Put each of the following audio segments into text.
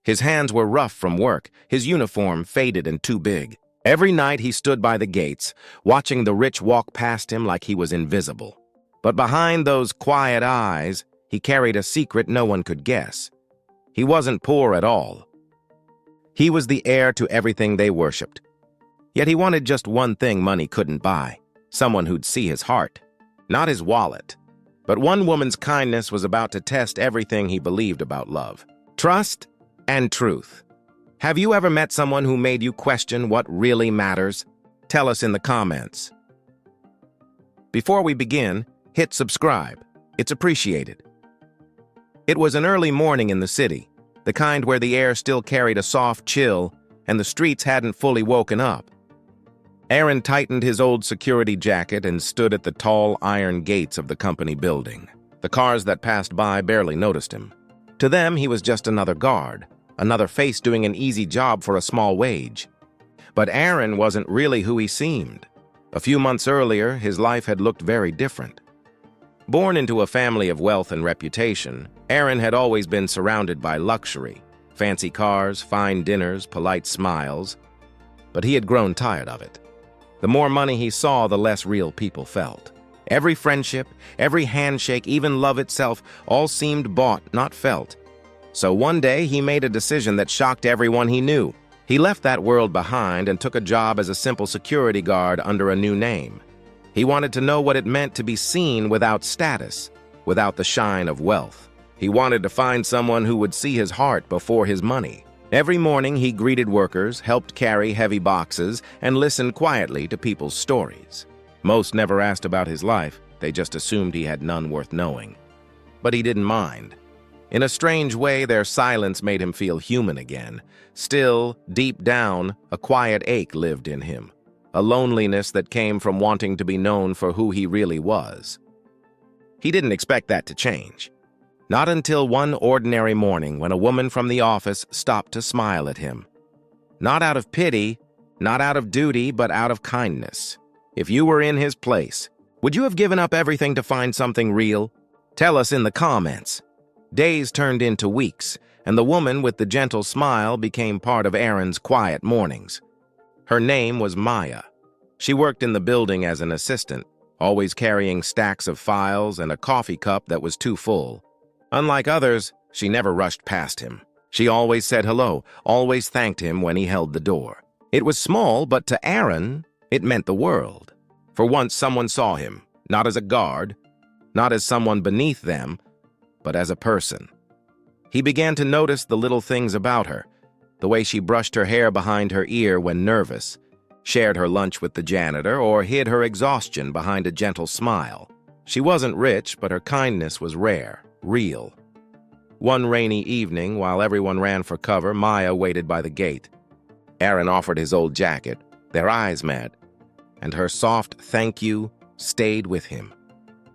His hands were rough from work, his uniform faded and too big. Every night he stood by the gates, watching the rich walk past him like he was invisible. But behind those quiet eyes, he carried a secret no one could guess. He wasn't poor at all. He was the heir to everything they worshipped. Yet he wanted just one thing money couldn't buy: someone who'd see his heart, not his wallet. But one woman's kindness was about to test everything he believed about love: trust and truth. Have you ever met someone who made you question what really matters? Tell us in the comments. Before we begin, hit subscribe. It's appreciated. It was an early morning in the city, the kind where the air still carried a soft chill and the streets hadn't fully woken up. Aaron tightened his old security jacket and stood at the tall iron gates of the company building. The cars that passed by barely noticed him. To them, he was just another guard, another face doing an easy job for a small wage. But Aaron wasn't really who he seemed. A few months earlier, his life had looked very different. Born into a family of wealth and reputation, Aaron had always been surrounded by luxury: fancy cars, fine dinners, polite smiles. But he had grown tired of it. The more money he saw, the less real people felt. Every friendship, every handshake, even love itself, all seemed bought, not felt. So one day, he made a decision that shocked everyone he knew. He left that world behind and took a job as a simple security guard under a new name. He wanted to know what it meant to be seen without status, without the shine of wealth. He wanted to find someone who would see his heart before his money. Every morning, he greeted workers, helped carry heavy boxes, and listened quietly to people's stories. Most never asked about his life. They just assumed he had none worth knowing. But he didn't mind. In a strange way, their silence made him feel human again. Still, deep down, a quiet ache lived in him, a loneliness that came from wanting to be known for who he really was. He didn't expect that to change. Not until one ordinary morning when a woman from the office stopped to smile at him. Not out of pity, not out of duty, but out of kindness. If you were in his place, would you have given up everything to find something real? Tell us in the comments. Days turned into weeks, and the woman with the gentle smile became part of Aaron's quiet mornings. Her name was Maya. She worked in the building as an assistant, always carrying stacks of files and a coffee cup that was too full. Unlike others, she never rushed past him. She always said hello, always thanked him when he held the door. It was small, but to Aaron, it meant the world. For once, someone saw him, not as a guard, not as someone beneath them, but as a person. He began to notice the little things about her: the way she brushed her hair behind her ear when nervous, shared her lunch with the janitor, or hid her exhaustion behind a gentle smile. She wasn't rich, but her kindness was rare, real. One rainy evening, while everyone ran for cover, Maya waited by the gate. Aaron offered his old jacket. Their eyes met, and her soft thank you stayed with him.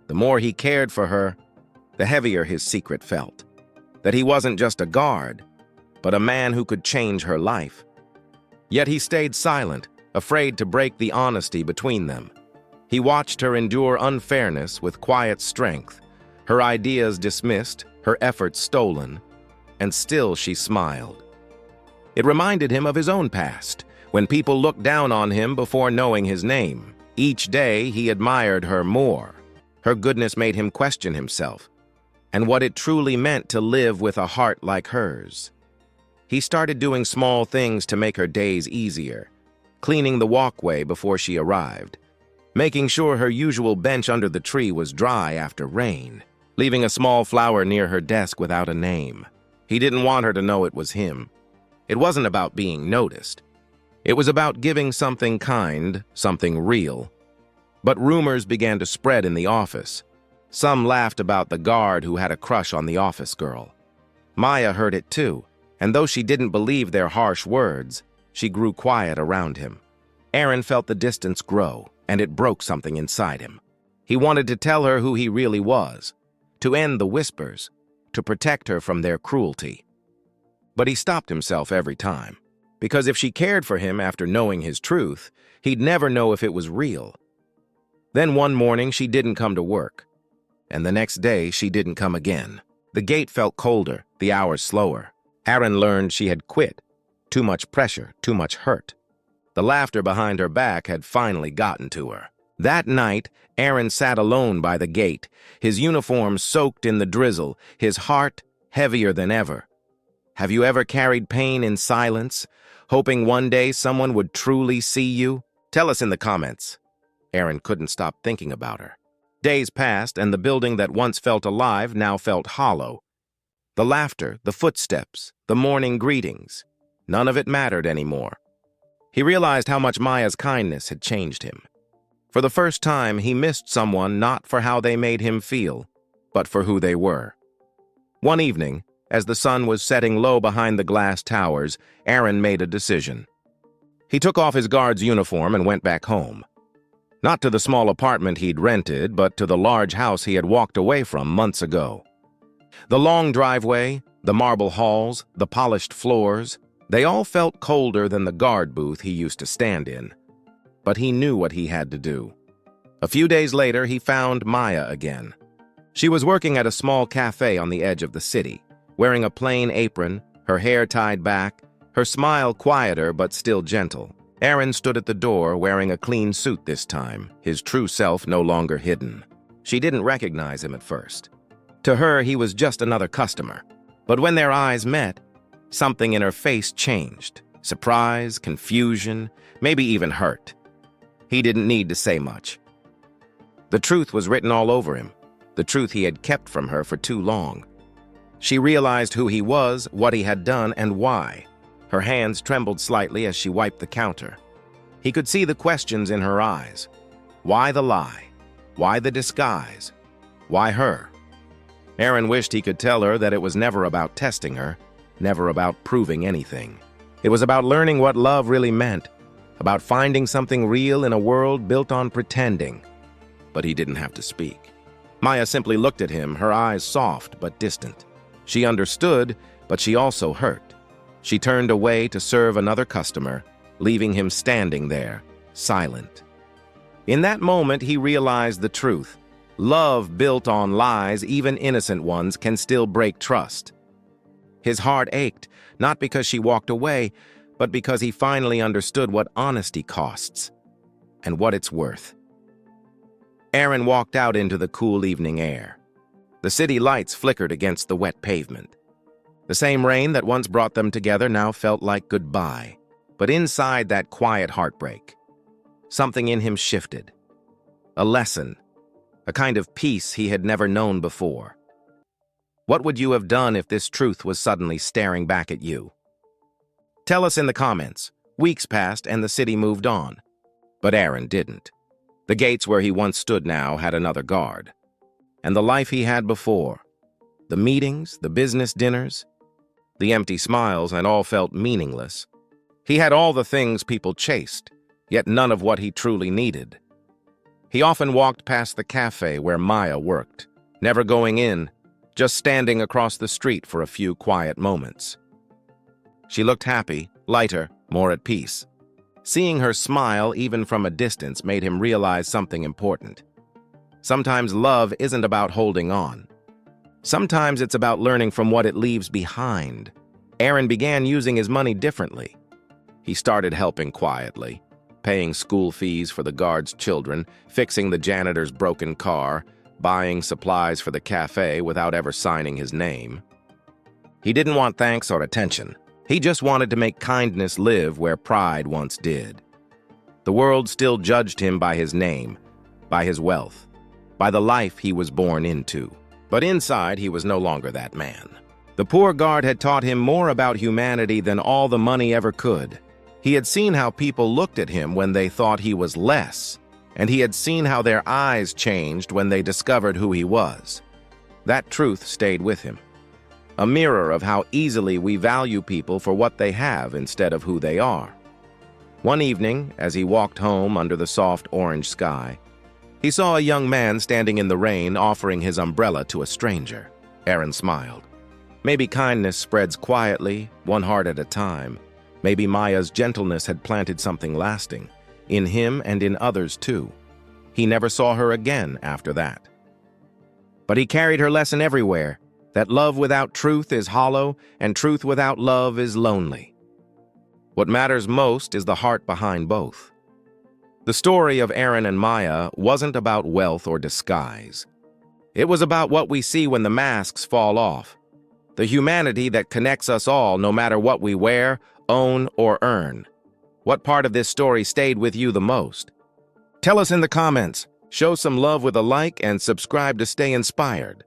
The more he cared for her, the heavier his secret felt. That he wasn't just a guard, but a man who could change her life. Yet he stayed silent, afraid to break the honesty between them. He watched her endure unfairness with quiet strength, her ideas dismissed, her efforts stolen, and still she smiled. It reminded him of his own past, when people looked down on him before knowing his name. Each day he admired her more. Her goodness made him question himself, and what it truly meant to live with a heart like hers. He started doing small things to make her days easier, cleaning the walkway before she arrived, making sure her usual bench under the tree was dry after rain, leaving a small flower near her desk without a name. He didn't want her to know it was him. It wasn't about being noticed. It was about giving something kind, something real. But rumors began to spread in the office. Some laughed about the guard who had a crush on the office girl. Maya heard it too, and though she didn't believe their harsh words, she grew quiet around him. Aaron felt the distance grow, and it broke something inside him. He wanted to tell her who he really was, to end the whispers, to protect her from their cruelty. But he stopped himself every time, because if she cared for him after knowing his truth, he'd never know if it was real. Then one morning she didn't come to work, and the next day she didn't come again. The gate felt colder, the hours slower. Aaron learned she had quit. Too much pressure, too much hurt. The laughter behind her back had finally gotten to her. That night, Aaron sat alone by the gate, his uniform soaked in the drizzle, his heart heavier than ever. Have you ever carried pain in silence, hoping one day someone would truly see you? Tell us in the comments. Aaron couldn't stop thinking about her. Days passed, and the building that once felt alive now felt hollow. The laughter, the footsteps, the morning greetings, none of it mattered anymore. He realized how much Maya's kindness had changed him. For the first time, he missed someone not for how they made him feel, but for who they were. One evening, as the sun was setting low behind the glass towers, Aaron made a decision. He took off his guard's uniform and went back home. Not to the small apartment he'd rented, but to the large house he had walked away from months ago. The long driveway, the marble halls, the polished floors, they all felt colder than the guard booth he used to stand in. But he knew what he had to do. A few days later, he found Maya again. She was working at a small cafe on the edge of the city, wearing a plain apron, her hair tied back, her smile quieter but still gentle. Aaron stood at the door wearing a clean suit this time, his true self no longer hidden. She didn't recognize him at first. To her, he was just another customer. But when their eyes met, something in her face changed. Surprise, confusion, maybe even hurt. He didn't need to say much. The truth was written all over him, the truth he had kept from her for too long. She realized who he was, what he had done, and why. Her hands trembled slightly as she wiped the counter. He could see the questions in her eyes. Why the lie? Why the disguise? Why her? Aaron wished he could tell her that it was never about testing her, never about proving anything. It was about learning what love really meant, about finding something real in a world built on pretending. But he didn't have to speak. Maya simply looked at him, her eyes soft but distant. She understood, but she also hurt. She turned away to serve another customer, leaving him standing there, silent. In that moment, he realized the truth. Love built on lies, even innocent ones, can still break trust. His heart ached, not because she walked away, but because he finally understood what honesty costs and what it's worth. Aaron walked out into the cool evening air. The city lights flickered against the wet pavement. The same rain that once brought them together now felt like goodbye. But inside that quiet heartbreak, something in him shifted. A lesson, a kind of peace he had never known before. What would you have done if this truth was suddenly staring back at you? Tell us in the comments. Weeks passed and the city moved on. But Aaron didn't. The gates where he once stood now had another guard. And the life he had before, the meetings, the business dinners, the empty smiles, and all felt meaningless. He had all the things people chased, yet none of what he truly needed. He often walked past the cafe where Maya worked, never going in, just standing across the street for a few quiet moments. She looked happy, lighter, more at peace. Seeing her smile, even from a distance, made him realize something important. Sometimes love isn't about holding on. Sometimes it's about learning from what it leaves behind. Aaron began using his money differently. He started helping quietly, paying school fees for the guard's children, fixing the janitor's broken car, buying supplies for the cafe without ever signing his name. He didn't want thanks or attention. He just wanted to make kindness live where pride once did. The world still judged him by his name, by his wealth, by the life he was born into. But inside, he was no longer that man. The poor guard had taught him more about humanity than all the money ever could. He had seen how people looked at him when they thought he was less, and he had seen how their eyes changed when they discovered who he was. That truth stayed with him. A mirror of how easily we value people for what they have instead of who they are. One evening, as he walked home under the soft orange sky, he saw a young man standing in the rain offering his umbrella to a stranger. Aaron smiled. Maybe kindness spreads quietly, one heart at a time. Maybe Maya's gentleness had planted something lasting, in him and in others too. He never saw her again after that. But he carried her lesson everywhere. that love without truth is hollow and truth without love is lonely. What matters most is the heart behind both. The story of Aaron and Maya wasn't about wealth or disguise. It was about what we see when the masks fall off, the humanity that connects us all no matter what we wear, own, or earn. What part of this story stayed with you the most? Tell us in the comments. Show some love with a like and subscribe to stay inspired.